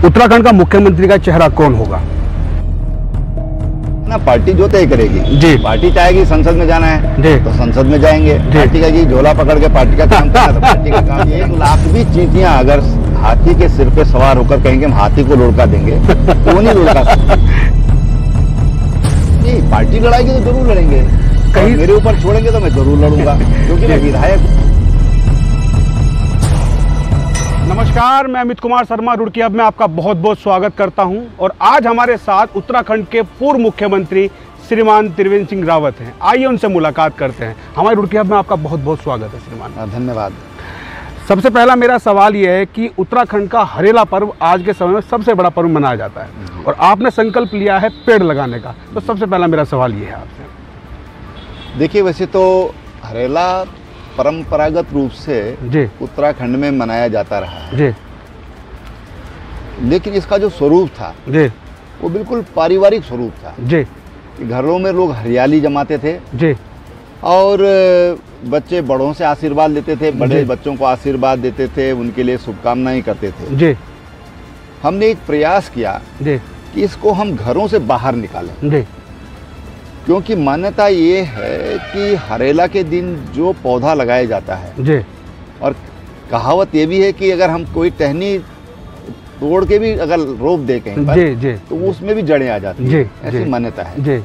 उत्तराखंड का मुख्यमंत्री का चेहरा कौन होगा? ना पार्टी जो तय करेगी जी। पार्टी चाहेगी संसद में जाना है जी। तो संसद में जाएंगे। जी। पार्टी का जी झोला पकड़ के पार्टी का काम करना तो पार्टी का काम। 1 लाख भी चींटियां अगर हाथी के सिर पे सवार होकर कहेंगे हम हाथी को लुढ़का देंगे तो नहीं लुढ़का सकते। नहीं, पार्टी लड़ाएगी तो जरूर लड़ेंगे। कहीं मेरे ऊपर छोड़ेंगे तो मैं जरूर लड़ूंगा क्योंकि मैं विधायक। नमस्कार, मैं अमित कुमार शर्मा रुड़की हब में आपका बहुत बहुत स्वागत करता हूं और आज हमारे साथ उत्तराखंड के पूर्व मुख्यमंत्री श्रीमान त्रिवेंद्र सिंह रावत हैं। आइए उनसे मुलाकात करते हैं। हमारे रुड़की हब में आपका बहुत बहुत स्वागत है श्रीमान। धन्यवाद। सबसे पहला मेरा सवाल यह है कि उत्तराखंड का हरेला पर्व आज के समय में सबसे बड़ा पर्व मनाया जाता है और आपने संकल्प लिया है पेड़ लगाने का, तो सबसे पहला मेरा सवाल ये है आपसे। देखिए, वैसे तो हरेला परंपरागत रूप से जी उत्तराखंड में मनाया जाता रहा है जी, लेकिन इसका जो स्वरूप था जी वो बिल्कुल पारिवारिक स्वरूप था जी कि घरों में लोग हरियाली जमाते थे जी और बच्चे बड़ों से आशीर्वाद लेते थे, बड़े जी। बच्चों को आशीर्वाद देते थे, उनके लिए शुभकामनाएं करते थे। जी हमने एक प्रयास किया जी कि इसको हम घरों से बाहर निकालें, जी क्योंकि मान्यता ये है कि हरेला के दिन जो पौधा लगाया जाता है, जी और कहावत ये भी है कि अगर हम कोई टहनी तोड़ के भी अगर रोप दे कहीं पर जी जी तो उसमें भी जड़ें आ जाती जी, हैं, ऐसी जी। मान्यता है। जी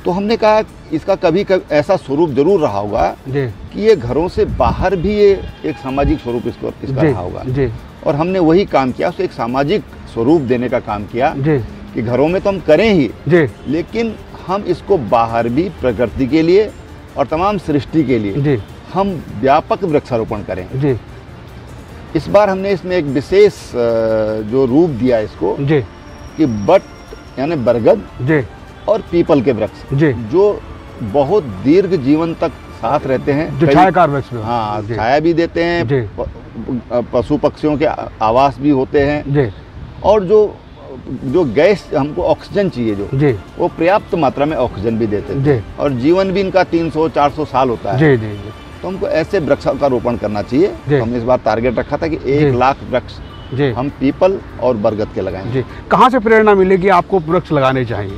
तो हमने कहा इसका कभी ऐसा स्वरूप जरूर रहा होगा जी कि ये घरों से बाहर भी ये एक सामाजिक स्वरूप इसका जी रहा होगा। जी और हमने वही काम किया, उसे एक सामाजिक स्वरूप देने का काम किया जी कि घरों में तो हम करें ही, जी लेकिन हम इसको बाहर भी प्रकृति के लिए और तमाम सृष्टि के लिए जी हम व्यापक वृक्षारोपण करें। जी इस बार हमने इसमें एक विशेष जो रूप दिया इसको जी कि बट यानी बरगद जी और पीपल के वृक्ष जी जो बहुत दीर्घ जीवन तक साथ रहते हैं, जो छायाकार वृक्ष में। हाँ जी छाया भी देते हैं, जी पशु पक्षियों के आवास भी होते हैं, जी और जो गैस हमको ऑक्सीजन चाहिए जो जी वो पर्याप्त मात्रा में ऑक्सीजन भी देते हैं जी और जीवन भी इनका 300-400 साल होता है। जी जी जी तो हमको ऐसे वृक्षों का रोपण करना चाहिए। जी। तो हमने इस बार टारगेट रखा था कि जी। 1 लाख वृक्ष जी हम पीपल और बरगद के लगाएंगे। जी। कहाँ से प्रेरणा मिलेगी आपको वृक्ष लगाने चाहिए?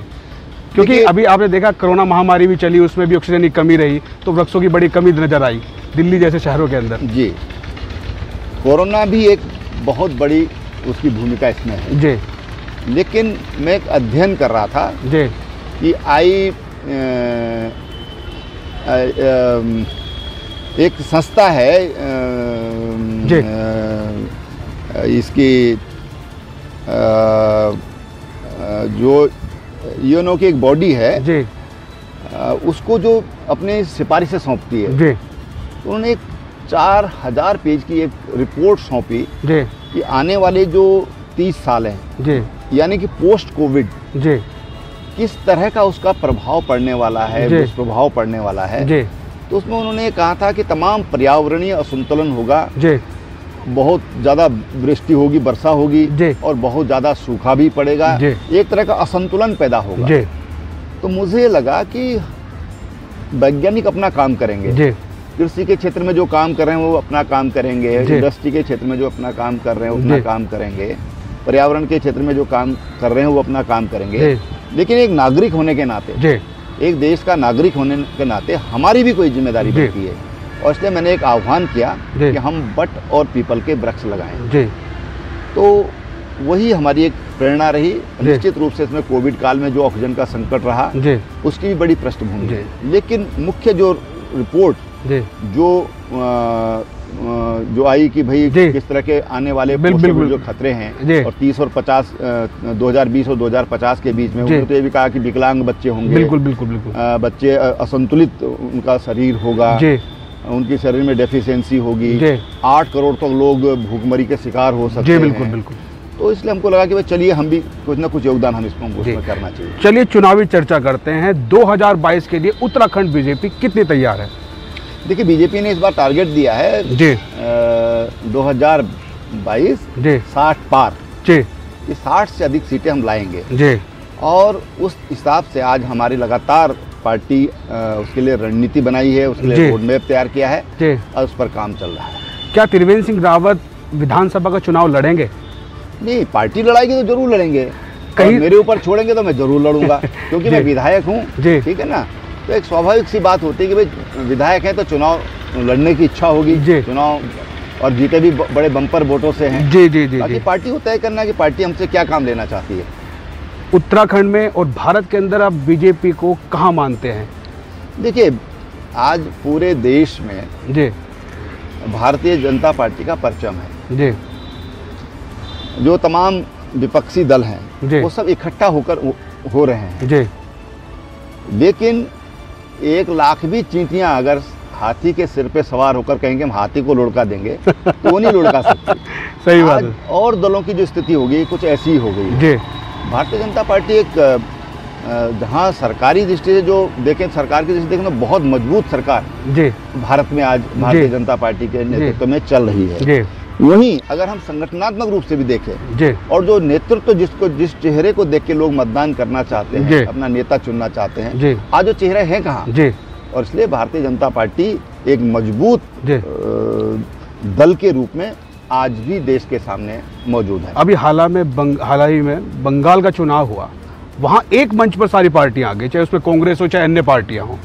क्योंकि देखिए, अभी आपने देखा कोरोना महामारी भी चली, उसमें भी ऑक्सीजन की कमी रही, तो वृक्षों की बड़ी कमी नजर आई दिल्ली जैसे शहरों के अंदर। जी, कोरोना भी एक बहुत बड़ी उसकी भूमिका इसमें है। जी लेकिन मैं एक अध्ययन कर रहा था जी कि एक संस्था है जी। इसकी जो यूएनओ की एक बॉडी है जी उसको जो अपने सिफारिशें सौंपती है, जी तो उन्होंने एक 4000 पेज की एक रिपोर्ट सौंपी जी कि आने वाले जो 30 साल हैं जी यानी कि पोस्ट कोविड जी किस तरह का उसका प्रभाव पड़ने वाला है, जी। दुष्प्रभाव पड़ने वाला है। जी तो उसमें उन्होंने कहा था कि तमाम पर्यावरणीय असंतुलन होगा, जी बहुत ज़्यादा वृष्टि होगी, वर्षा होगी जी। और बहुत ज़्यादा सूखा भी पड़ेगा, जी। एक तरह का असंतुलन पैदा होगा। जी तो मुझे लगा कि वैज्ञानिक अपना काम करेंगे, जी कृषि के क्षेत्र में जो काम कर रहे हैं वो अपना काम करेंगे, जी। इंडस्ट्री के क्षेत्र में जो अपना काम कर रहे हैं वो अपना जी। काम करेंगे, पर्यावरण के क्षेत्र में जो काम कर रहे हैं वो अपना काम करेंगे, जी लेकिन एक नागरिक होने के नाते, जी एक देश का नागरिक होने के नाते हमारी भी कोई जिम्मेदारी जी। बनती है। और इसलिए मैंने एक आह्वान किया जी। कि हम बट और पीपल के वृक्ष लगाएं। जी तो वही हमारी एक प्रेरणा रही। निश्चित रूप से इसमें कोविड काल में जो ऑक्सीजन का संकट रहा जी उसकी भी बड़ी पृष्ठभूमि जी। है, लेकिन मुख्य जो रिपोर्ट जी जो आई कि भाई जी। किस तरह के आने वाले बिल्कुल, पोस्ट जो खतरे हैं जी। और 30 और 50 2020 और 2050 के बीच में जी। उन्होंने तो ये भी कहा कि विकलांग बच्चे होंगे, बिल्कुल बिल्कुल बिल्कुल बच्चे असंतुलित उनका शरीर होगा, जी उनके शरीर में डेफिशिएंसी होगी, जी 8 करोड़ तक लोग भूखमरी के शिकार हो सकते जी हैं। बिल्कुल बिल्कुल। तो इसलिए हमको लगा कि भाई चलिए हम भी कुछ ना कुछ योगदान हम इसमें जी। करना चाहिए। चलिए चुनावी चर्चा करते हैं। 2022 के लिए उत्तराखंड बीजेपी कितनी तैयार है? देखिए, बीजेपी ने इस बार टारगेट दिया है जी 2022 जी 60 पार, जी कि 60 से अधिक सीटें हम लाएंगे। जी और उस हिसाब से आज हमारी लगातार पार्टी उसके लिए रणनीति बनाई है, उसके जी। लिए रोड मैप तैयार किया है जी। और उस पर काम चल रहा है। क्या त्रिवेंद्र सिंह रावत विधानसभा का चुनाव लड़ेंगे? नहीं, पार्टी लड़ाएगी तो जरूर लड़ेंगे, कहीं मेरे ऊपर छोड़ेंगे तो मैं जरूर लड़ूंगा क्योंकि मैं विधायक हूँ, ठीक है ना। तो एक स्वाभाविक सी बात होती है कि भाई विधायक है तो चुनाव लड़ने की इच्छा होगी, चुनाव, और जीते भी बड़े बम्पर वोटों से हैं। बाकी पार्टी को तय करना है कि पार्टी हमसे क्या काम लेना चाहती है। उत्तराखंड में और भारत के अंदर आप बीजेपी को कहाँ मानते हैं? देखिए, आज पूरे देश में भारतीय जनता पार्टी का परचम है। जो तमाम विपक्षी दल हैं वो सब इकट्ठा होकर हो रहे हैं, लेकिन 1 लाख भी चींटियां अगर हाथी के सिर पे सवार होकर कहेंगे हम हाथी को लुढ़का देंगे तो वो नहीं लुढ़का सकती। सही बात है। और दलों की जो स्थिति होगी कुछ ऐसी ही हो गई। भारतीय जनता पार्टी एक जहाँ सरकारी दृष्टि से जो देखें, सरकार की दृष्टि से देखें, बहुत मजबूत सरकार भारत में आज भारतीय जनता पार्टी के नेतृत्व में चल रही है। वहीं अगर हम संगठनात्मक रूप से भी देखें और जो नेतृत्व जिस चेहरे को देख के लोग मतदान करना चाहते हैं, अपना नेता चुनना चाहते हैं, आज वो चेहरे हैं कहाँ? और इसलिए भारतीय जनता पार्टी एक मजबूत दल के रूप में आज भी देश के सामने मौजूद है। अभी हाल ही में बंगाल का चुनाव हुआ, वहाँ एक मंच पर सारी पार्टियां आ गई, चाहे उसमें कांग्रेस हो चाहे अन्य पार्टियां हो,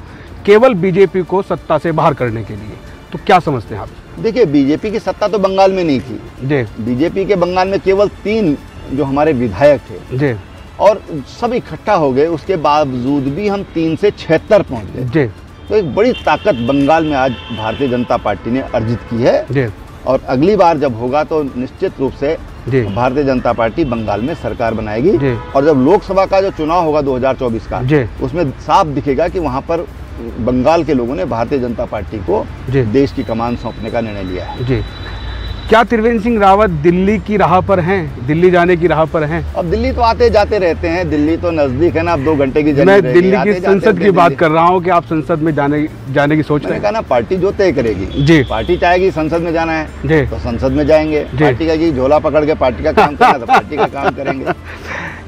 केवल बीजेपी को सत्ता से बाहर करने के लिए। तो क्या समझते हैं आप? देखिए, बीजेपी की सत्ता तो बंगाल में नहीं थी। बीजेपी के बंगाल में केवल 3 जो हमारे विधायक थे और सब इकट्ठा हो गए, उसके बावजूद भी हम 3 से 76 पहुंच गए। तो एक बड़ी ताकत बंगाल में आज भारतीय जनता पार्टी ने अर्जित की है और अगली बार जब होगा तो निश्चित रूप से भारतीय जनता पार्टी बंगाल में सरकार बनाएगी। और जब लोकसभा का जो चुनाव होगा 2024 का, उसमें साफ दिखेगा कि वहां पर बंगाल के लोगों ने भारतीय जनता पार्टी को देश की कमान सौंपने का निर्णय लिया है। क्या त्रिवेंद्र सिंह रावत दिल्ली की राह पर हैं, दिल्ली जाने की राह पर हैं? अब दिल्ली तो आते जाते रहते हैं, दिल्ली तो नजदीक है ना, अब 2 घंटे की जर्नी। मैं दिल्ली की संसद की बात कर रहा हूँ कि आप संसद में जाने की सोच रहे हैं? कहा ना, पार्टी जो तय करेगी, पार्टी चाहेगी संसद में जाना है तो संसद में जाएंगे। पार्टी का झोला पकड़ के पार्टी का काम करना तो पार्टी का काम करेंगे।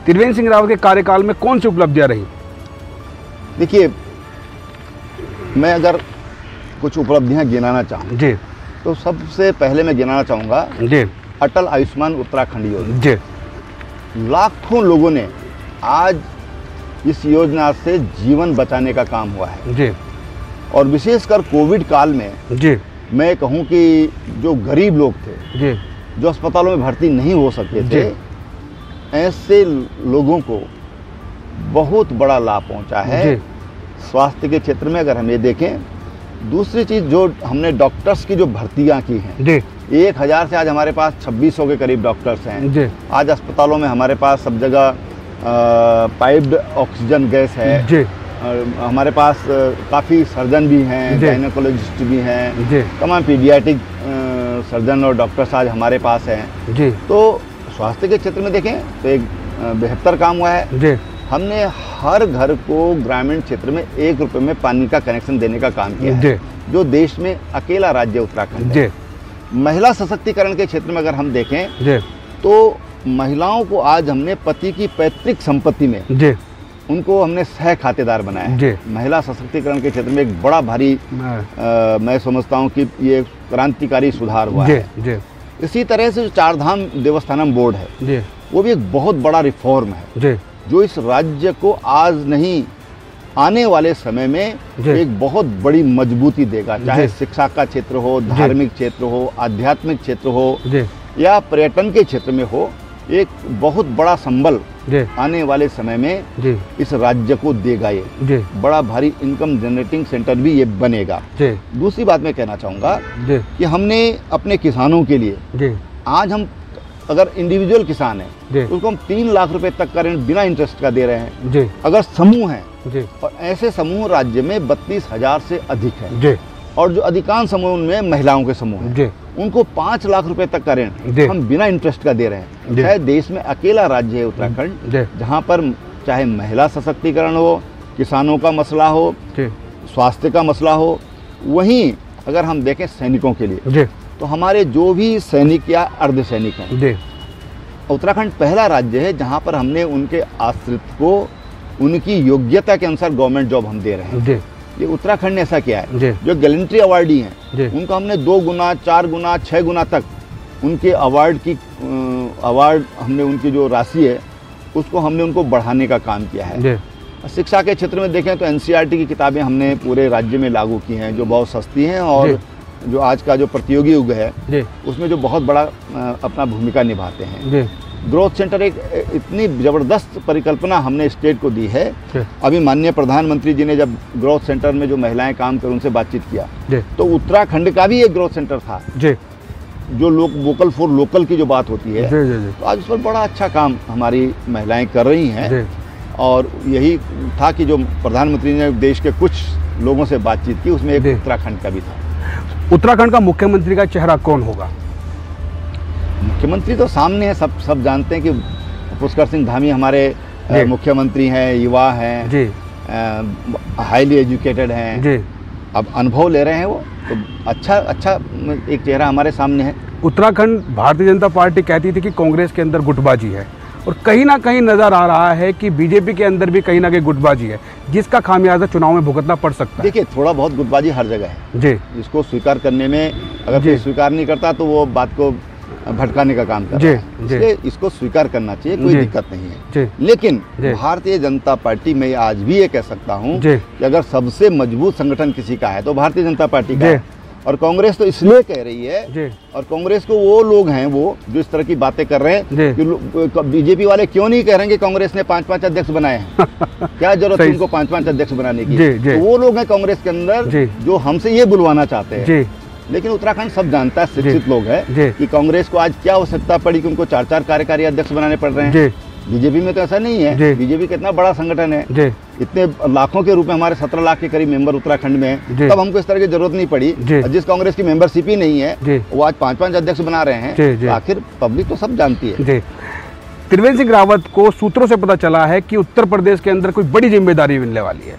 त्रिवेंद्र सिंह रावत के कार्यकाल में कौन सी उपलब्धियां रही? देखिए, मैं अगर कुछ उपलब्धियां गिनाना चाहूँ तो सबसे पहले मैं गिनाना चाहूँगा अटल आयुष्मान उत्तराखंड योजना। लाखों लोगों ने आज इस योजना से जीवन बचाने का काम हुआ है और विशेषकर कोविड काल में मैं कहूँ कि जो गरीब लोग थे, जो अस्पतालों में भर्ती नहीं हो सकते थे, ऐसे लोगों को बहुत बड़ा लाभ पहुँचा है स्वास्थ्य के क्षेत्र में। अगर हम ये देखें, दूसरी चीज जो हमने डॉक्टर्स की जो भर्तियां की हैं, 1000 से आज हमारे पास 2600 के करीब डॉक्टर्स हैं। आज अस्पतालों में हमारे पास सब जगह पाइप्ड ऑक्सीजन गैस है। हमारे पास काफ़ी सर्जन भी हैं, गायनेकोलॉजिस्ट भी हैं, तमाम पीडियाट्रिक सर्जन और डॉक्टर्स आज हमारे पास हैं। तो स्वास्थ्य के क्षेत्र में देखें तो एक बेहतर काम हुआ है। हमने हर घर को ग्रामीण क्षेत्र में 1 रुपए में पानी का कनेक्शन देने का काम किया है, जो देश में अकेला राज्य उत्तराखंड है। महिला सशक्तिकरण के क्षेत्र में अगर हम देखें तो महिलाओं को आज हमने पति की पैतृक संपत्ति में उनको हमने सह खातेदार बनाया है। महिला सशक्तिकरण के क्षेत्र में एक बड़ा भारी मैं समझता हूँ कि ये क्रांतिकारी सुधार हुआ है। इसी तरह से जो 4 धाम देवस्थानम बोर्ड है, वो भी एक बहुत बड़ा रिफॉर्म है, जो इस राज्य को आज नहीं आने वाले समय में एक बहुत बड़ी मजबूती देगा। चाहे शिक्षा का क्षेत्र हो, धार्मिक क्षेत्र हो, आध्यात्मिक क्षेत्र हो या पर्यटन के क्षेत्र में हो, एक बहुत बड़ा संबल आने वाले समय में इस राज्य को देगा। ये बड़ा भारी इनकम जनरेटिंग सेंटर भी ये बनेगा। दूसरी बात मैं कहना चाहूँगा कि हमने अपने किसानों के लिए आज हम अगर इंडिविजुअल किसान है तो उसको हम 3 लाख रुपए तक का ऋण बिना इंटरेस्ट का दे रहे हैं। अगर समूह हैं और ऐसे समूह राज्य में 32,000 से अधिक है और जो अधिकांश समूह उनमें महिलाओं के समूह हैं, उनको 5 लाख रुपए तक का ऋण हम बिना इंटरेस्ट का दे रहे हैं। शायद देश में अकेला राज्य है उत्तराखंड जहाँ पर चाहे महिला सशक्तिकरण हो, किसानों का मसला हो, स्वास्थ्य का मसला हो। वहीं अगर हम देखें सैनिकों के लिए तो हमारे जो भी सैनिक या अर्धसैनिक हैं, उत्तराखंड पहला राज्य है जहां पर हमने उनके आश्रित को उनकी योग्यता के अनुसार गवर्नमेंट जॉब हम दे रहे हैं। ये उत्तराखंड ने ऐसा किया है। जो गैलेंट्री अवार्डी हैं उनको हमने 2 गुना, 4 गुना, 6 गुना तक उनके अवार्ड हमने उनकी जो राशि है उसको हमने उनको बढ़ाने का काम किया है। शिक्षा के क्षेत्र में देखें तो एनसीईआरटी की किताबें हमने पूरे राज्य में लागू की हैं जो बहुत सस्ती हैं और जो आज का जो प्रतियोगी युग है उसमें जो बहुत बड़ा अपना भूमिका निभाते हैं। ग्रोथ सेंटर एक इतनी ज़बरदस्त परिकल्पना हमने स्टेट को दी है। अभी माननीय प्रधानमंत्री जी ने जब ग्रोथ सेंटर में जो महिलाएं काम कर उनसे बातचीत किया तो उत्तराखंड का भी एक ग्रोथ सेंटर था जो वोकल फॉर लोकल की जो बात होती है तो आज उस पर बड़ा अच्छा काम हमारी महिलाएं कर रही हैं। और यही था कि जो प्रधानमंत्री ने देश के कुछ लोगों से बातचीत की उसमें एक उत्तराखंड का भी था। उत्तराखंड का मुख्यमंत्री का चेहरा कौन होगा? मुख्यमंत्री तो सामने है, सब जानते हैं कि पुष्कर सिंह धामी हमारे मुख्यमंत्री हैं, युवा हैं, हाईली एजुकेटेड हैं, अब अनुभव ले रहे हैं वो, तो अच्छा एक चेहरा हमारे सामने है। उत्तराखंड भारतीय जनता पार्टी कहती थी कि कांग्रेस के अंदर गुटबाजी है और कहीं ना कहीं नजर आ रहा है कि बीजेपी के अंदर भी कहीं ना कहीं गुटबाजी है जिसका खामियाजा चुनाव में भुगतना पड़ सकता है। देखिए थोड़ा बहुत गुटबाजी हर जगह है जी, इसको स्वीकार करने में अगर कोई स्वीकार नहीं करता तो वो बात को भटकाने का काम कर रहा है, इसलिए इसको स्वीकार करना चाहिए, कोई दिक्कत नहीं है। लेकिन भारतीय जनता पार्टी में आज भी ये कह सकता हूँ कि अगर सबसे मजबूत संगठन किसी का है तो भारतीय जनता पार्टी का है। और कांग्रेस तो इसलिए कह रही है और कांग्रेस को वो लोग हैं वो जो इस तरह की बातें कर रहे हैं कि बीजेपी वाले क्यों नहीं कह रहे हैं कि कांग्रेस ने 5-5 अध्यक्ष बनाए हैं क्या जरूरत है उनको 5-5 अध्यक्ष बनाने की? तो वो लोग हैं कांग्रेस के अंदर जो हमसे ये बुलवाना चाहते हैं। लेकिन उत्तराखंड सब जानता है, शिक्षित लोग हैं कि कांग्रेस को आज क्या आवश्यकता पड़ी कि उनको 4-4 कार्यकारी अध्यक्ष बनाने पड़ रहे हैं। बीजेपी में तो ऐसा नहीं है, बीजेपी कितना बड़ा संगठन है, इतने लाखों के रूप में हमारे 17 लाख के करीब मेंबर उत्तराखंड में है, तब हमको इस तरह की जरूरत नहीं पड़ी। जिस कांग्रेस की मेंबरशिप ही नहीं है वो आज 5-5 अध्यक्ष बना रहे हैं, तो आखिर पब्लिक तो सब जानती है। त्रिवेंद्र सिंह रावत को सूत्रों से पता चला है कि उत्तर प्रदेश के अंदर कोई बड़ी जिम्मेदारी मिलने वाली है,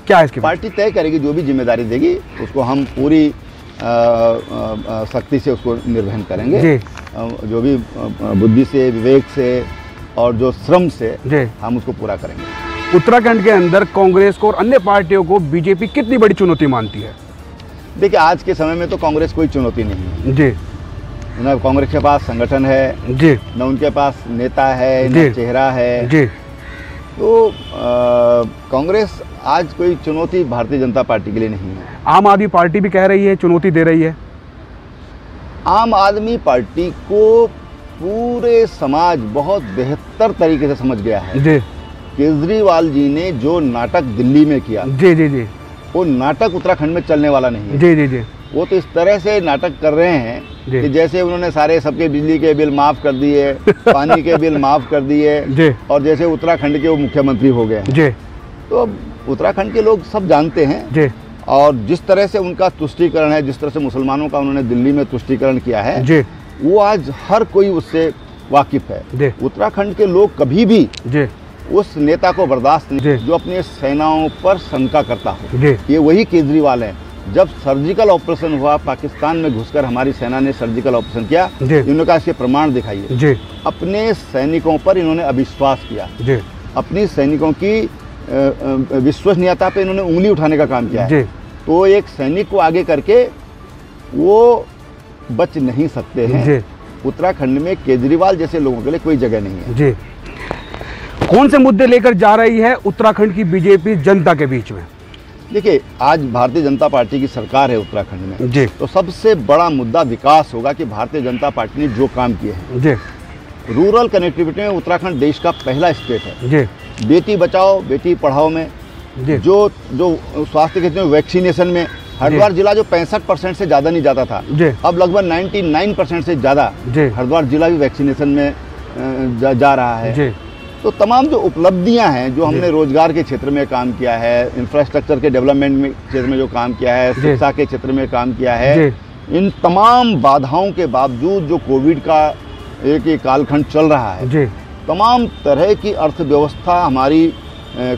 क्या है इसकी? पार्टी तय करेगी, जो भी जिम्मेदारी देगी उसको हम पूरी सख्ती से उसको निर्वहन करेंगे, जो भी बुद्धि से, विवेक से और जो श्रम से हम उसको पूरा करेंगे। उत्तराखंड के अंदर कांग्रेस को और अन्य पार्टियों को बीजेपी कितनी बड़ी चुनौती मानती है? देखिए आज के समय में तो कांग्रेस कोई चुनौती नहीं है न कांग्रेस के पास संगठन है न उनके पास नेता है न चेहरा है। तो कांग्रेस आज कोई चुनौती भारतीय जनता पार्टी के लिए नहीं है। आम आदमी पार्टी भी कह रही है चुनौती दे रही है। आम आदमी पार्टी को पूरे समाज बहुत बेहतर तरीके से समझ गया है। केजरीवाल जी ने जो नाटक दिल्ली में किया वो नाटक उत्तराखंड में चलने वाला नहीं है। वो तो इस तरह से नाटक कर रहे हैं कि जैसे उन्होंने सारे सबके बिजली के बिल माफ कर दिए, पानी के बिल माफ कर दिए और जैसे उत्तराखंड के वो मुख्यमंत्री हो गए। तो उत्तराखंड के लोग सब जानते हैं और जिस तरह से उनका तुष्टीकरण है, जिस तरह से मुसलमानों का उन्होंने दिल्ली में तुष्टीकरण किया है वो आज हर कोई उससे वाकिफ है। उत्तराखंड के लोग कभी भी उस नेता को बर्दाश्त नहीं जो अपने सेनाओं पर शंका करता हो। ये वही केजरीवाल है। जब सर्जिकल ऑपरेशन हुआ पाकिस्तान में घुसकर हमारी सेना ने सर्जिकल ऑपरेशन किया, इन्होंने कहा इसके प्रमाण दिखाइए। अपने सैनिकों पर इन्होंने अविश्वास किया, अपनी सैनिकों की विश्वसनीयता पे इन्होंने उंगली उठाने का काम किया है। तो एक सैनिक को आगे करके वो बच नहीं सकते हैं। उत्तराखंड में केजरीवाल जैसे लोगों के लिए कोई जगह नहीं है। कौन से मुद्दे लेकर जा रही है उत्तराखंड की बीजेपी जनता के बीच में? देखिए आज भारतीय जनता पार्टी की सरकार है उत्तराखंड में तो सबसे बड़ा मुद्दा विकास होगा कि भारतीय जनता पार्टी ने जो काम किए हैं। रूरल कनेक्टिविटी में उत्तराखंड देश का पहला स्टेट है। बेटी बचाओ बेटी पढ़ाओ में जो स्वास्थ्य के क्षेत्र में वैक्सीनेशन में हरिद्वार जिला जो 65% से ज़्यादा नहीं जाता था, अब लगभग 99% से ज़्यादा हरिद्वार जिला भी वैक्सीनेशन में जा रहा है। तो तमाम जो उपलब्धियां हैं जो हमने रोजगार के क्षेत्र में काम किया है, इंफ्रास्ट्रक्चर के डेवलपमेंट में क्षेत्र में जो काम किया है, शिक्षा के क्षेत्र में काम किया है, इन तमाम बाधाओं के बावजूद जो कोविड का एक कालखंड चल रहा है, तमाम तरह की अर्थव्यवस्था हमारी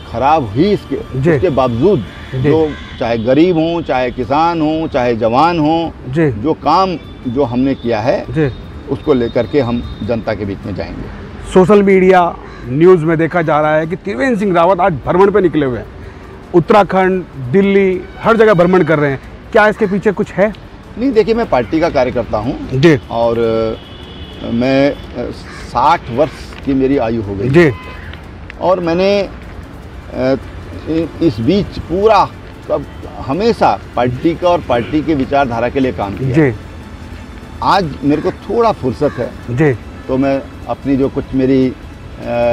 खराब हुई, इसके बावजूद जो चाहे गरीब हों, चाहे किसान हों, चाहे जवान हों, जो काम जो हमने किया है उसको लेकर के हम जनता के बीच में जाएंगे। सोशल मीडिया न्यूज़ में देखा जा रहा है कि त्रिवेंद्र सिंह रावत आज भ्रमण पे निकले हुए हैं, उत्तराखंड, दिल्ली, हर जगह भ्रमण कर रहे हैं। क्या इसके पीछे कुछ है? नहीं, देखिए मैं पार्टी का कार्यकर्ता हूँ जी, और मैं 60 वर्ष की मेरी आयु हो गई जी, और मैंने इस बीच पूरा सब हमेशा पार्टी का और पार्टी के विचारधारा के लिए काम किया जी। आज मेरे को थोड़ा फुर्सत है जी, तो मैं अपनी जो कुछ मेरी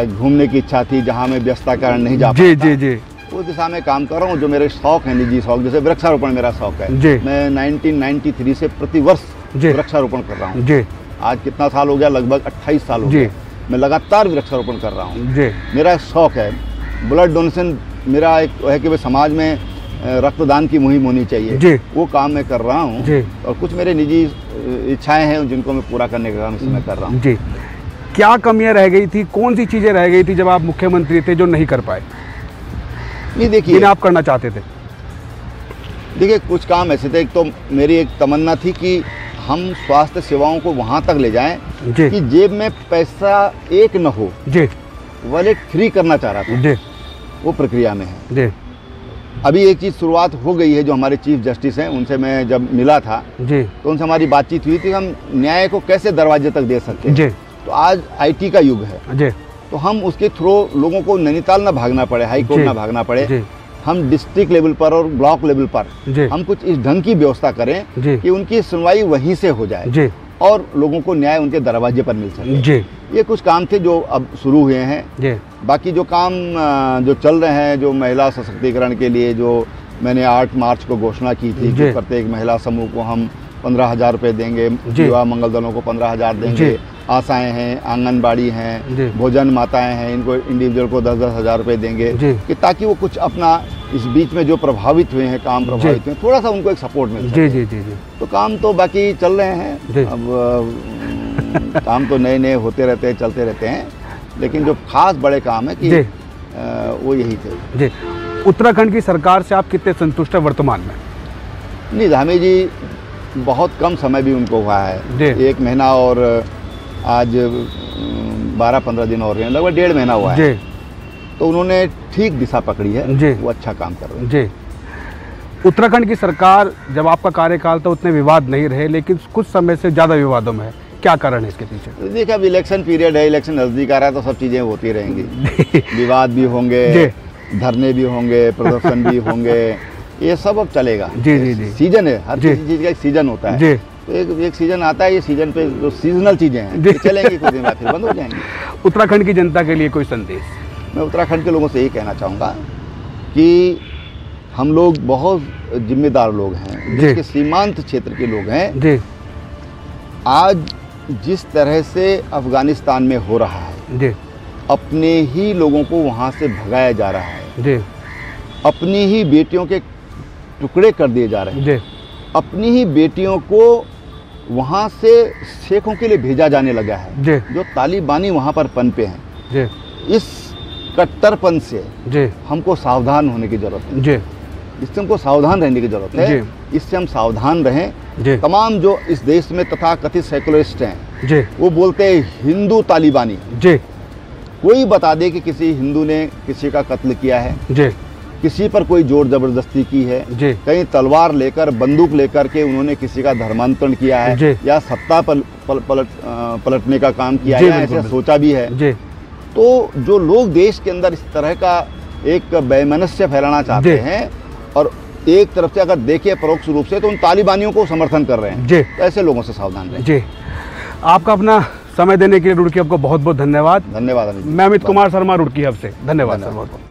घूमने की इच्छा थी, जहाँ मैं व्यस्तता कारण नहीं जा पाता जी, जी, उस दिशा में काम कर रहा हूँ। जो मेरे शौक है, निजी शौक, जैसे वृक्षारोपण मेरा शौक है जी। मैं 1993 से प्रतिवर्ष वृक्षारोपण कर रहा हूँ जी। आज कितना साल हो गया, लगभग 28 साल हो गए मैं लगातार वृक्षारोपण कर रहा हूँ जी। मेरा शौक है ब्लड डोनेशन, मेरा एक है कि समाज में रक्तदान की मुहिम होनी चाहिए जी। वो काम मैं कर रहा हूँ और कुछ मेरे निजी इच्छाएं हैं जिनको मैं पूरा करने का काम इसमें कर रहा हूँ जी। क्या कमियां रह गई थी, कौन सी चीज़ें रह गई थी जब आप मुख्यमंत्री थे जो नहीं कर पाए? नहीं, देखिए आप करना चाहते थे। देखिए कुछ काम ऐसे थे, एक तो मेरी एक तमन्ना थी कि हम स्वास्थ्य सेवाओं को वहाँ तक ले जाएं कि जेब में पैसा एक न हो जी। वाले फ्री करना चाह रहा था जी। वो प्रक्रिया में है जी। अभी एक चीज़ शुरुआत हो गई है, जो हमारे चीफ जस्टिस हैं उनसे मैं जब मिला था जी, तो उनसे हमारी बातचीत हुई थी, हम न्याय को कैसे दरवाजे तक दे सकते हैं जी। तो आज IT का युग है जी, तो हम उसके थ्रू लोगों को नैनीताल ना भागना पड़े, हाई कोर्ट ना भागना पड़े, हम डिस्ट्रिक्ट लेवल पर और ब्लॉक लेवल पर हम कुछ इस ढंग की व्यवस्था करें कि उनकी सुनवाई वहीं से हो जाए और लोगों को न्याय उनके दरवाजे पर मिल सके। ये कुछ काम थे जो अब शुरू हुए हैं। बाकी जो काम जो चल रहे हैं, जो महिला सशक्तिकरण के लिए जो मैंने 8 मार्च को घोषणा की थी कि प्रत्येक महिला समूह को हम 15,000 रुपये देंगे, युवा मंगल दलों को 15,000 देंगे, आशाएं हैं, आंगनबाड़ी हैं, भोजन माताएं हैं, इनको इंडिविजुअल को 10-10 हज़ार रुपये देंगे कि ताकि वो कुछ अपना इस बीच में जो प्रभावित हुए हैं, काम प्रभावित हुए, थोड़ा सा उनको एक सपोर्ट मिल सके जी। तो काम तो बाकी चल रहे हैं। अब काम तो नए नए होते रहते हैं, चलते रहते हैं, लेकिन जो खास बड़े काम है कि वो यही थे जी। उत्तराखंड की सरकार से आप कितने संतुष्ट हैं वर्तमान में? नहीं, धामी जी बहुत कम समय भी उनको हुआ है, 1 महीना और आज 12-15 दिन हो रहे हैं, लगभग 1.5 महीना हुआ है, तो उन्होंने ठीक दिशा पकड़ी है, वो अच्छा काम कर रहे हैं जी। उत्तराखंड की सरकार जब आपका कार्यकाल था उतने विवाद नहीं रहे, लेकिन कुछ समय से ज़्यादा विवादों में है, क्या कारण है इसके पीछे? देखिए अब इलेक्शन पीरियड है, इलेक्शन नज़दीक आ रहा है, तो सब चीज़ें होती रहेंगी विवाद भी होंगे, धरने भी होंगे, प्रदर्शन भी होंगे, ये सब अब चलेगा जी। सीजन है, हर चीज़ का एक सीजन होता है, तो एक सीजन आता है, ये सीजन पे जो सीजनल चीज़ें हैं चलेंगी, कुछ दिन बाद फिर बंद हो जाएंगी। उत्तराखंड की जनता के लिए कोई संदेश? मैं उत्तराखंड के लोगों से यही कहना चाहूँगा कि हम लोग बहुत जिम्मेदार लोग हैं, जिसके सीमांत क्षेत्र के लोग हैं जी। आज जिस तरह से अफगानिस्तान में हो रहा है जी, अपने ही लोगों को वहाँ से भगाया जा रहा है जी, अपनी ही बेटियों के टुकड़े कर दिए जा रहे हैं जी, अपनी ही बेटियों को वहाँ से शेखों के लिए भेजा जाने लगा है जी। जो तालिबानी वहाँ पर पनपे हैं जी, इस कट्टरपन से जी हमको सावधान होने की जरूरत है जी। इससे हमको सावधान रहने की जरूरत है जी। इससे हम सावधान रहें जी। तमाम जो इस देश में तथा कथित सेकुलरिस्ट हैं जी, वो बोलते हैं हिंदू तालिबानी जी। कोई बता दे कि किसी हिंदू ने किसी का कत्ल किया है जी, किसी पर कोई जोर जबरदस्ती की है जी, कहीं तलवार लेकर बंदूक लेकर के उन्होंने किसी का धर्मांतरण किया है जी, या सत्ता पलटने का काम किया है, ऐसा सोचा भी है जी। तो जो लोग देश के अंदर इस तरह का एक वैमनस्य फैलाना चाहते हैं और एक तरफ से अगर देखें परोक्ष रूप से तो उन तालिबानियों को समर्थन कर रहे हैं जी, तो ऐसे लोगों से सावधान रहें जी। आपका अपना समय देने के लिए रुड़की आपको बहुत बहुत धन्यवाद। मैं अमित कुमार शर्मा, रुड़की हब से धन्यवाद सर।